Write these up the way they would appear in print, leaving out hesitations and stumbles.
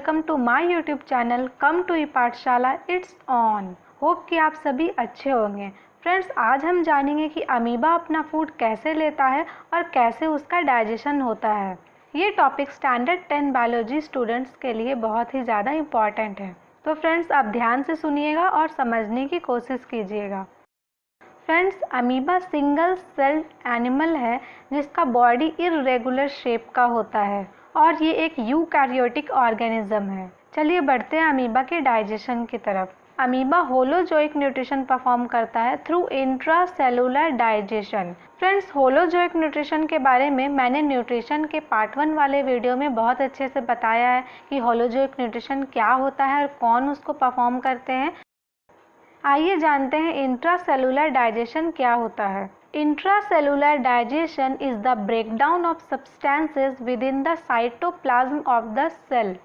Welcome to my YouTube channel come to e Pathshala it's on. Hope कि आप सभी अच्छे होंगे। फ्रेंड्स, आज हम जानेंगे कि अमीबा अपना फूड कैसे लेता है और कैसे उसका डाइजेशन होता है। ये टॉपिक स्टैंडर्ड 10 बायोलॉजी स्टूडेंट्स के लिए बहुत ही ज़्यादा इम्पॉर्टेंट है। तो फ्रेंड्स, आप ध्यान से सुनिएगा और समझने की कोशिश कीजिएगा। Friends, amoeba single celled animal है जिसका बॉडी इर्रेगुलर शेप का होता है और ये एक यूकैरियोटिक ऑर्गेनिज्म है। चलिए बढ़ते हैं अमीबा के डाइजेशन की तरफ। अमीबा होलोजोइक न्यूट्रिशन परफॉर्म करता है through intracellular digestion. Friends, holozoic nutrition के बारे में मैंने न्यूट्रिशन के पार्ट 1 वाले वीडियो में बहुत अच्छे से बताया है कि होलोजोइक न्यूट्रिशन क्या होता है और कौन उसको परफॉर्म करते हैं। आइए जानते हैं इंट्रासेलुलर डाइजेशन क्या होता है। Intracellular digestion is the breakdown of substances within the cytoplasm of the cell.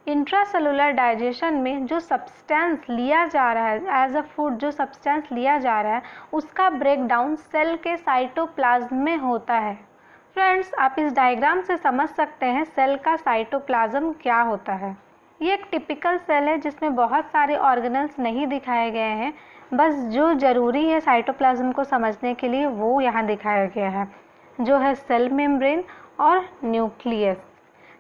Intracellular digestion में जो सब्सटेंस लिया जा रहा है एज अ फूड, जो सब्सटेंस लिया जा रहा है उसका ब्रेकडाउन सेल के साइटोप्लाज्म में होता है। फ्रेंड्स, आप इस डायग्राम से समझ सकते हैं सेल का साइटोप्लाज्म क्या होता है। ये एक टिपिकल सेल है जिसमें बहुत सारे ऑर्गेनल्स नहीं दिखाए गए हैं, बस जो ज़रूरी है साइटोप्लाज्म को समझने के लिए वो यहाँ दिखाया गया है, जो है सेल मेम्ब्रेन और न्यूक्लियस।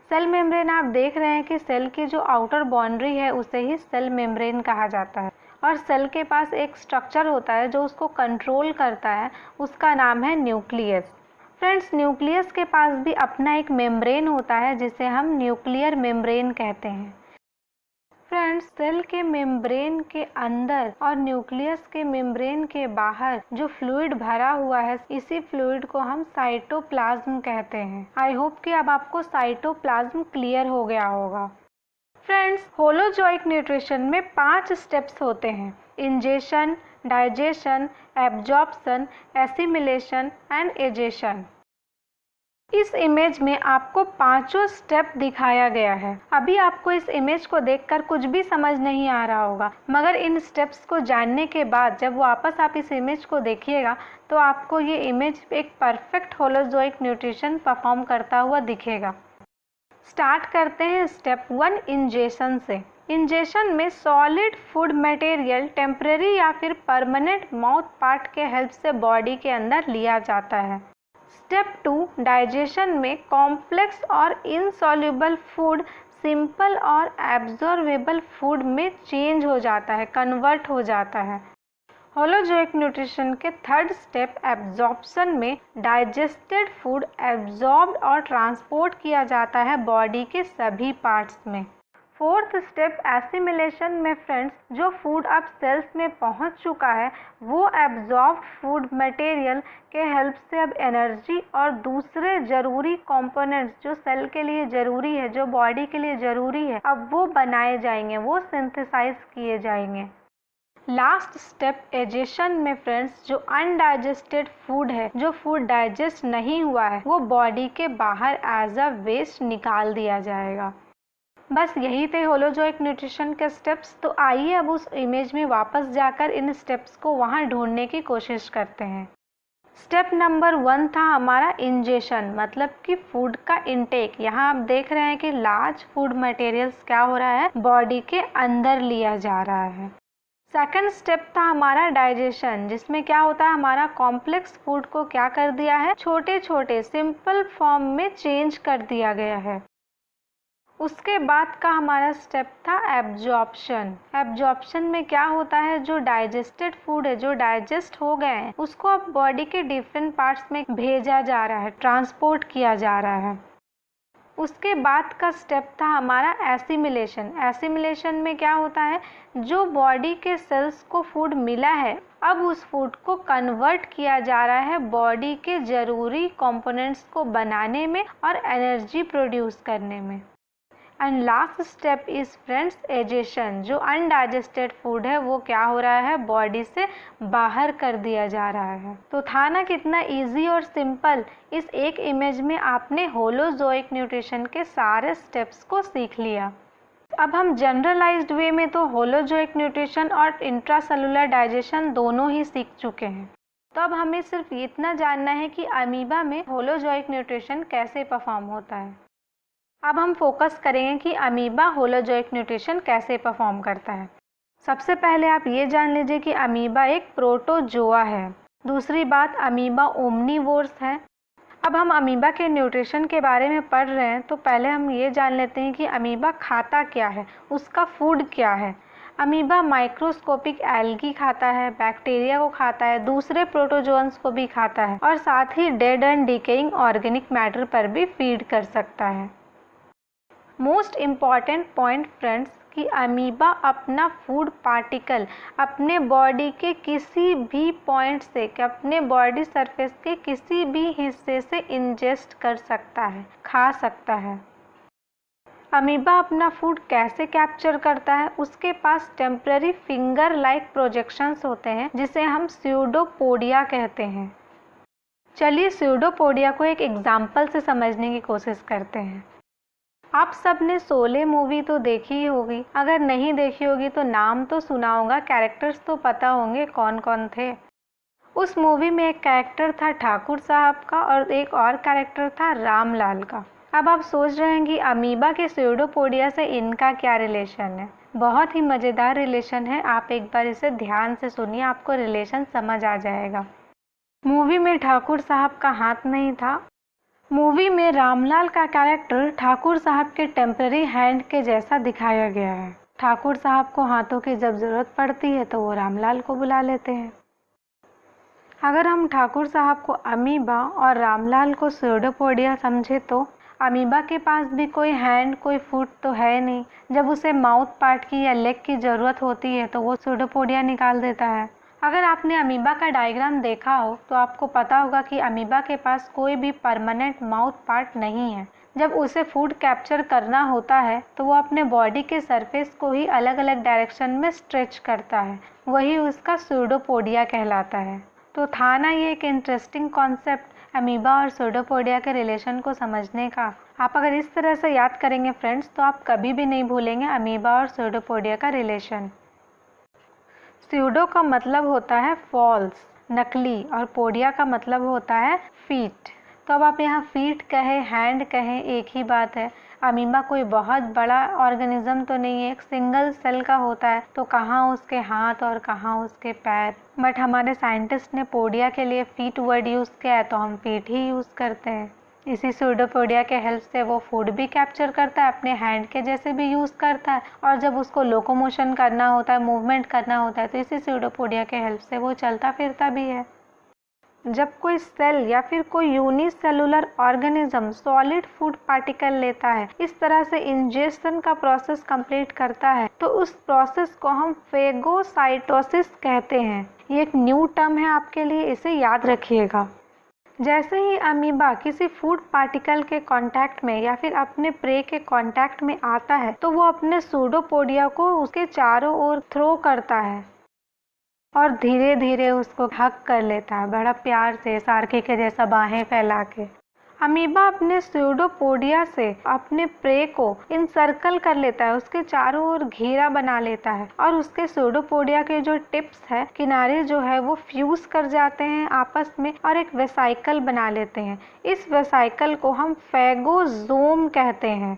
सेल मेम्ब्रेन आप देख रहे हैं कि सेल की जो आउटर बाउंड्री है उसे ही सेल मेम्ब्रेन कहा जाता है और सेल के पास एक स्ट्रक्चर होता है जो उसको कंट्रोल करता है, उसका नाम है न्यूक्लियस। फ्रेंड्स, न्यूक्लियस के पास भी अपना एक मेम्ब्रेन होता है जिसे हम न्यूक्लियर मेम्ब्रेन कहते हैं। फ्रेंड्स, सेल के मेम्ब्रेन के अंदर और न्यूक्लियस के मेम्ब्रेन के बाहर जो फ्लूइड भरा हुआ है, इसी फ्लूइड को हम साइटोप्लाज्म कहते हैं। आई होप कि अब आपको साइटोप्लाज्म क्लियर हो गया होगा। फ्रेंड्स, होलोजोइक न्यूट्रिशन में 5 स्टेप्स होते हैं: ingestion, digestion, absorption, assimilation and egestion. इस इमेज में आपको 5 स्टेप दिखाया गया है। अभी आपको इस इमेज को देखकर कुछ भी समझ नहीं आ रहा होगा, मगर इन स्टेप्स को जानने के बाद जब वापस आप इस इमेज को देखिएगा तो आपको ये इमेज एक परफेक्ट होलोजोइक न्यूट्रिशन परफॉर्म करता हुआ दिखेगा। स्टार्ट करते हैं स्टेप 1 इंजेशन से। इंजेशन में सॉलिड फूड मटेरियल टेम्परेरी या फिर परमानेंट माउथ पार्ट के हेल्प से बॉडी के अंदर लिया जाता है। स्टेप 2 डाइजेशन में कॉम्प्लेक्स और इनसॉल्युबल फूड सिंपल और एब्जॉर्बेबल फूड में चेंज हो जाता है, कन्वर्ट हो जाता है। होलोजोइक न्यूट्रिशन के 3rd स्टेप एब्जॉर्प्शन में डाइजेस्टेड फूड एब्जॉर्ब्ड और ट्रांसपोर्ट किया जाता है बॉडी के सभी पार्ट्स में। 4th स्टेप एसिमिलेशन में फ्रेंड्स, जो फूड अब सेल्स में पहुंच चुका है वो एब्जॉर्ब फूड मटेरियल के हेल्प से अब एनर्जी और दूसरे ज़रूरी कंपोनेंट्स जो सेल के लिए ज़रूरी है, जो बॉडी के लिए ज़रूरी है, अब वो बनाए जाएंगे, वो सिंथेसाइज किए जाएंगे। लास्ट स्टेप एजेशन में फ्रेंड्स, जो अनडाइजेस्टेड फूड है, जो फूड डाइजेस्ट नहीं हुआ है, वो बॉडी के बाहर एज अ वेस्ट निकाल दिया जाएगा। बस यही थे होलोजोइक न्यूट्रिशन के स्टेप्स। तो आइए अब उस इमेज में वापस जाकर इन स्टेप्स को वहाँ ढूंढने की कोशिश करते हैं। स्टेप नंबर 1 था हमारा इंजेशन, मतलब कि फूड का इनटेक। यहाँ आप देख रहे हैं कि लार्ज फूड मटेरियल्स क्या हो रहा है, बॉडी के अंदर लिया जा रहा है। सेकंड स्टेप था हमारा डाइजेशन, जिसमें क्या होता है, हमारा कॉम्प्लेक्स फूड को क्या कर दिया है, छोटे छोटे सिंपल फॉर्म में चेंज कर दिया गया है। उसके बाद का हमारा स्टेप था एब्जॉर्प्शन। एब्जॉर्प्शन में क्या होता है, जो डाइजेस्टेड फूड है, जो डाइजेस्ट हो गए हैं, उसको अब बॉडी के डिफरेंट पार्ट्स में भेजा जा रहा है, ट्रांसपोर्ट किया जा रहा है। उसके बाद का स्टेप था हमारा एसिमिलेशन। एसिमिलेशन में क्या होता है, जो बॉडी के सेल्स को फूड मिला है अब उस फूड को कन्वर्ट किया जा रहा है बॉडी के ज़रूरी कंपोनेंट्स को बनाने में और एनर्जी प्रोड्यूस करने में। And last step is friends egestion. जो अनडाइजेस्टेड फूड है वो क्या हो रहा है, बॉडी से बाहर कर दिया जा रहा है। तो था ना कितना इजी और सिंपल। इस एक इमेज में आपने होलोजोइक न्यूट्रिशन के सारे स्टेप्स को सीख लिया। अब हम जनरलाइज्ड वे में तो होलोजोइक न्यूट्रिशन और इंट्रासेलुलर डाइजेशन दोनों ही सीख चुके हैं। तो अब हमें सिर्फ इतना जानना है कि अमीबा में होलोजोइक न्यूट्रिशन कैसे परफॉर्म होता है। अब हम फोकस करेंगे कि अमीबा होलोजोइक न्यूट्रिशन कैसे परफॉर्म करता है। सबसे पहले आप ये जान लीजिए कि अमीबा एक प्रोटोजोआ है। दूसरी बात, अमीबा ओमनीवोर्स है। अब हम अमीबा के न्यूट्रिशन के बारे में पढ़ रहे हैं तो पहले हम ये जान लेते हैं कि अमीबा खाता क्या है, उसका फूड क्या है। अमीबा माइक्रोस्कोपिक एल्गी खाता है, बैक्टीरिया को खाता है, दूसरे प्रोटोजोअन्स को भी खाता है और साथ ही dead and decaying organic matter पर भी फीड कर सकता है। मोस्ट इम्पॉर्टेंट पॉइंट फ्रेंड्स कि अमीबा अपना फूड पार्टिकल अपने बॉडी के किसी भी पॉइंट से, अपने बॉडी सरफेस के किसी भी हिस्से से इंजेस्ट कर सकता है, खा सकता है। अमीबा अपना फूड कैसे कैप्चर करता है? उसके पास टेम्पररी फिंगर लाइक प्रोजेक्शंस होते हैं जिसे हम स्यूडोपोडिया कहते हैं। चलिए स्यूडोपोडिया को एक एग्जाम्पल से समझने की कोशिश करते हैं। आप सब ने शोले मूवी तो देखी ही होगी, अगर नहीं देखी होगी तो नाम तो सुना होगा, कैरेक्टर्स तो पता होंगे कौन कौन थे। उस मूवी में एक कैरेक्टर था ठाकुर साहब का और एक और कैरेक्टर था रामलाल का। अब आप सोच रहे हैं कि अमीबा के स्यूडोपोडिया से इनका क्या रिलेशन है। बहुत ही मज़ेदार रिलेशन है, आप एक बार इसे ध्यान से सुनिए, आपको रिलेशन समझ आ जाएगा। मूवी में ठाकुर साहब का हाथ नहीं था। मूवी में रामलाल का कैरेक्टर ठाकुर साहब के टेम्पररी हैंड के जैसा दिखाया गया है। ठाकुर साहब को हाथों की जब ज़रूरत पड़ती है तो वो रामलाल को बुला लेते हैं। अगर हम ठाकुर साहब को अमीबा और रामलाल को स्यूडोपोडिया समझे तो अमीबा के पास भी कोई हैंड, कोई फुट तो है नहीं। जब उसे माउथ पार्ट की या लेग की ज़रूरत होती है तो वो स्यूडोपोडिया निकाल देता है। अगर आपने अमीबा का डायग्राम देखा हो तो आपको पता होगा कि अमीबा के पास कोई भी परमानेंट माउथ पार्ट नहीं है। जब उसे फूड कैप्चर करना होता है तो वो अपने बॉडी के सरफेस को ही अलग अलग डायरेक्शन में स्ट्रेच करता है, वही उसका स्यूडोपोडिया कहलाता है। तो था ना ये एक इंटरेस्टिंग कॉन्सेप्ट अमीबा और स्यूडोपोडिया के रिलेशन को समझने का। आप अगर इस तरह से याद करेंगे फ्रेंड्स तो आप कभी भी नहीं भूलेंगे अमीबा और स्यूडोपोडिया का रिलेशन। स्यूडो का मतलब होता है फॉल्स, नकली, और पोडिया का मतलब होता है फीट। तो अब आप यहाँ फीट कहे, हैंड कहें, एक ही बात है। अमीबा कोई बहुत बड़ा ऑर्गेनिज्म तो नहीं है, एक सिंगल सेल का होता है, तो कहाँ उसके हाथ और कहाँ उसके पैर। बट हमारे साइंटिस्ट ने पोडिया के लिए फीट वर्ड यूज़ किया है तो हम फीट ही यूज़ करते हैं। इसी स्यूडोपोडिया के हेल्प से वो फूड भी कैप्चर करता है, अपने हैंड के जैसे भी यूज़ करता है, और जब उसको लोकोमोशन करना होता है, मूवमेंट करना होता है, तो इसी स्यूडोपोडिया के हेल्प से वो चलता फिरता भी है। जब कोई सेल या फिर कोई unicellular organism solid food particle लेता है, इस तरह से इंजेक्शन का प्रोसेस कंप्लीट करता है, तो उस प्रोसेस को हम फेगोसाइटोसिस कहते हैं। ये एक न्यू टर्म है आपके लिए, इसे याद रखिएगा। जैसे ही अमीबा किसी फूड पार्टिकल के कांटेक्ट में या फिर अपने प्रे के कांटेक्ट में आता है तो वो अपने स्यूडोपोडिया को उसके चारों ओर थ्रो करता है और धीरे धीरे उसको हग कर लेता है, बड़ा प्यार से, सारखी के जैसा बाहें फैला के। अमीबा अपने स्यूडोपोडिया से अपने प्रे को इनसर्कल कर लेता है, उसके चारों ओर घेरा बना लेता है और उसके स्यूडोपोडिया के जो टिप्स है, किनारे जो है, वो फ्यूज कर जाते हैं आपस में और एक वेसाइकल बना लेते हैं। इस वेसाइकल को हम फेगोजोम कहते हैं।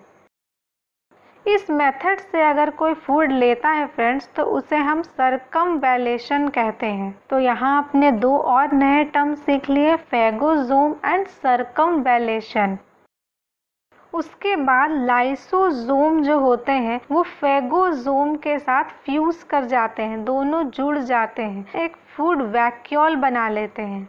इस मेथड से अगर कोई फूड लेता है फ्रेंड्स तो उसे हम सर्कमवैलेशन कहते हैं। तो यहाँ आपने दो और नए टर्म सीख लिए, फेगोजोम एंड सर्कमवैलेशन। उसके बाद लाइसोजोम जो होते हैं वो फेगोजोम के साथ फ्यूज कर जाते हैं, दोनों जुड़ जाते हैं, एक फूड वैक्यूल बना लेते हैं।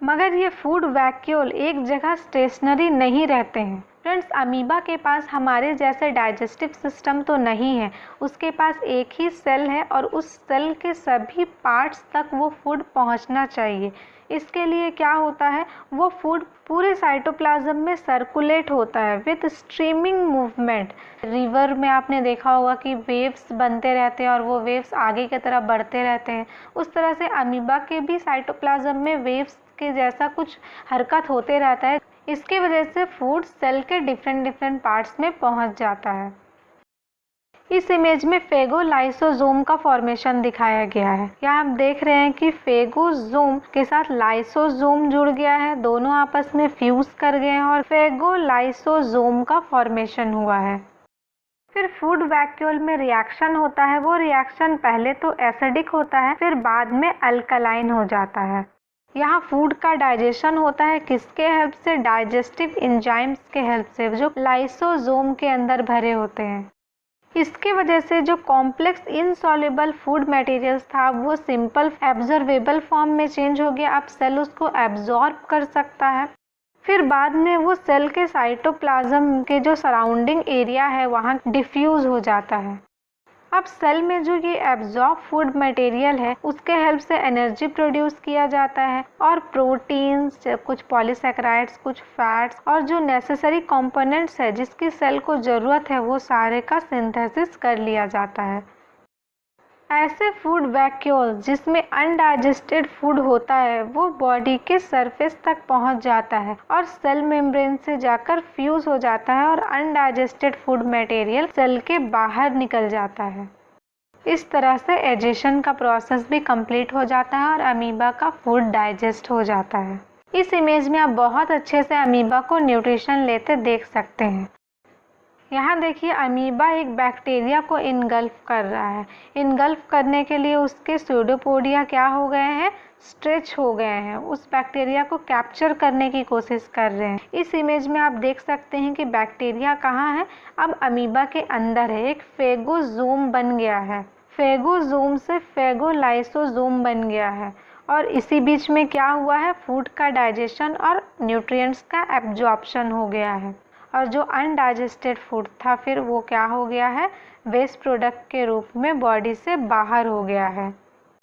मगर ये फूड वैक्यूल एक जगह स्टेशनरी नहीं रहते हैं। फ्रेंड्स, अमीबा के पास हमारे जैसे डाइजेस्टिव सिस्टम तो नहीं है, उसके पास एक ही सेल है और उस सेल के सभी पार्ट्स तक वो फूड पहुंचना चाहिए। इसके लिए क्या होता है, वो फूड पूरे साइटोप्लाज्म में सर्कुलेट होता है विद स्ट्रीमिंग मूवमेंट। रिवर में आपने देखा होगा कि वेव्स बनते रहते हैं और वो वेव्स आगे की तरफ बढ़ते रहते हैं, उस तरह से अमीबा के भी साइटोप्लाज्म में वेव्स के जैसा कुछ हरकत होते रहता है। इसकी वजह से फूड सेल के डिफरेंट पार्ट्स में पहुंच जाता है। इस इमेज में फेगोलाइसोसोम का फॉर्मेशन दिखाया गया है। यहाँ आप देख रहे हैं कि फेगोसोम के साथ लाइसोसोम जुड़ गया है, दोनों आपस में फ्यूज कर गए हैं और फेगोलाइसोसोम का फॉर्मेशन हुआ है। फिर फूड वैक्यूल में रिएक्शन होता है। वो रिएक्शन पहले तो एसिडिक होता है, फिर बाद में अल्कलाइन हो जाता है। यहाँ फूड का डाइजेशन होता है किसके हेल्प से? डाइजेस्टिव एंजाइम्स के हेल्प से, जो लाइसोसोम के अंदर भरे होते हैं। इसकी वजह से जो कॉम्प्लेक्स इनसॉल्युबल फूड मटेरियल्स था वो सिंपल एब्जॉर्बेबल फॉर्म में चेंज हो गया। अब सेल उसको एब्जॉर्ब कर सकता है। फिर बाद में वो सेल के साइटोप्लाज्म के जो सराउंडिंग एरिया है वहाँ डिफ्यूज हो जाता है। अब सेल में जो ये एब्जॉर्ब फूड मटेरियल है उसके हेल्प से एनर्जी प्रोड्यूस किया जाता है और प्रोटीन्स, कुछ पॉलीसैकेराइड्स, कुछ फैट्स और जो नेसेसरी कंपोनेंट्स है जिसकी सेल को ज़रूरत है वो सारे का सिंथेसिस कर लिया जाता है। ऐसे फूड वैक्यूल्स जिसमें अनडाइजेस्टेड फूड होता है वो बॉडी के सरफेस तक पहुंच जाता है और सेल मेम्ब्रेन से जाकर फ्यूज हो जाता है और अनडाइजेस्टेड फूड मटेरियल सेल के बाहर निकल जाता है। इस तरह से एजेशन का प्रोसेस भी कंप्लीट हो जाता है और अमीबा का फूड डाइजेस्ट हो जाता है। इस इमेज में आप बहुत अच्छे से अमीबा को न्यूट्रिशन लेते देख सकते हैं। यहाँ देखिए अमीबा एक बैक्टीरिया को इनगल्फ कर रहा है। इनगल्फ करने के लिए उसके स्यूडोपोडिया क्या हो गए हैं? स्ट्रेच हो गए हैं। उस बैक्टीरिया को कैप्चर करने की कोशिश कर रहे हैं। इस इमेज में आप देख सकते हैं कि बैक्टीरिया कहाँ है? अब अमीबा के अंदर है। एक फेगोसोम बन गया है। फेगोसोम से फेगोलाइसोसोम बन गया है और इसी बीच में क्या हुआ है? फूड का डाइजेशन और न्यूट्रिएंट्स का एब्जॉर्प्शन हो गया है और जो अनडाइजेस्टेड फूड था फिर वो क्या हो गया है? वेस्ट प्रोडक्ट के रूप में बॉडी से बाहर हो गया है।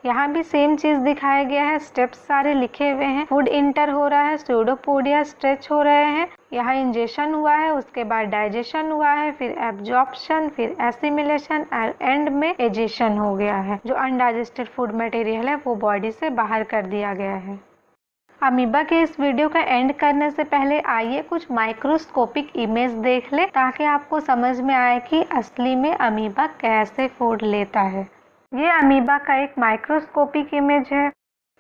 यहाँ भी सेम चीज़ दिखाया गया है। स्टेप्स सारे लिखे हुए हैं। फूड इंटर हो रहा है, स्यूडोपोडिया स्ट्रेच हो रहे हैं, यहाँ इंजेक्शन हुआ है, उसके बाद डाइजेशन हुआ है, फिर एब्जॉर्प्शन, फिर एसिमिलेशन और एंड में एजेशन हो गया है। जो अनडाइजेस्टेड फूड मटेरियल है वो बॉडी से बाहर कर दिया गया है। अमीबा के इस वीडियो का एंड करने से पहले आइए कुछ माइक्रोस्कोपिक इमेज देख ले ताकि आपको समझ में आए कि असली में अमीबा कैसे फूड लेता है। ये अमीबा का एक माइक्रोस्कोपिक इमेज है।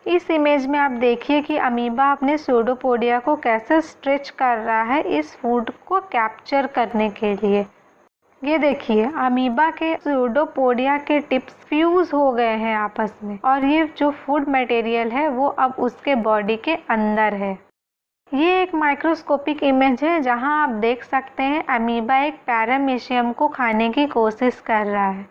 इस इमेज में आप देखिए कि अमीबा अपने स्यूडोपोडिया को कैसे स्ट्रेच कर रहा है इस फूड को कैप्चर करने के लिए। ये देखिए अमीबा के स्यूडोपोडिया के टिप्स फ्यूज हो गए हैं आपस में और ये जो फूड मटेरियल है वो अब उसके बॉडी के अंदर है। ये एक माइक्रोस्कोपिक इमेज है जहां आप देख सकते हैं अमीबा एक पैरामीशियम को खाने की कोशिश कर रहा है।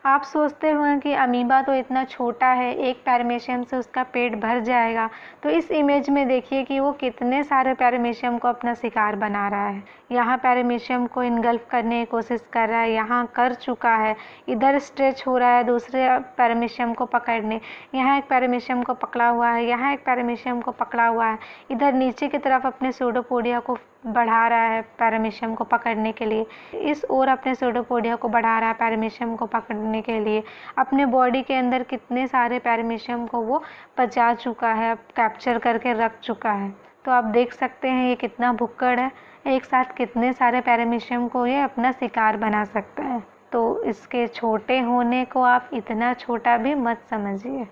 आप सोचते होंगे कि अमीबा तो इतना छोटा है, एक पैरामीशियम से उसका पेट भर जाएगा। तो इस इमेज में देखिए कि वो कितने सारे पैरामीशियम को अपना शिकार बना रहा है। यहाँ पैरामीशियम को इनगल्फ करने की कोशिश कर रहा है, यहाँ कर चुका है, इधर स्ट्रेच हो रहा है दूसरे पैरामीशियम को पकड़ने, यहाँ एक पैरामीशियम को पकड़ा हुआ है, यहाँ एक पैरामीशियम को पकड़ा हुआ है, इधर नीचे की तरफ अपने स्यूडोपोडिया को बढ़ा रहा है पैरामीशियम को पकड़ने के लिए, इस ओर अपने स्यूडोपोडिया को बढ़ा रहा है पैरामीशियम को पकड़ने के लिए। अपने बॉडी के अंदर कितने सारे पैरामीशियम को वो पचा चुका है, कैप्चर करके रख चुका है। तो आप देख सकते हैं ये कितना भुक्कड़ है, एक साथ कितने सारे पैरामीशियम को ये अपना शिकार बना सकता है। तो इसके छोटे होने को आप इतना छोटा भी मत समझिए।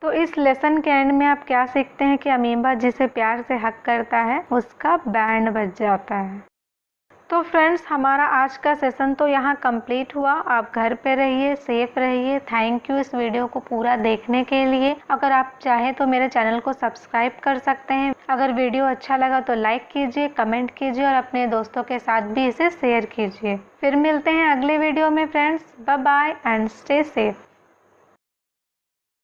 तो इस लेसन के एंड में आप क्या सीखते हैं कि अमीबा जिसे प्यार से हक करता है उसका बैंड बज जाता है। तो फ्रेंड्स हमारा आज का सेशन तो यहाँ कंप्लीट हुआ। आप घर पे रहिए, सेफ रहिए। थैंक यू इस वीडियो को पूरा देखने के लिए। अगर आप चाहें तो मेरे चैनल को सब्सक्राइब कर सकते हैं। अगर वीडियो अच्छा लगा तो लाइक कीजिए, कमेंट कीजिए और अपने दोस्तों के साथ भी इसे शेयर कीजिए। फिर मिलते हैं अगले वीडियो में friends. Bye bye and stay safe.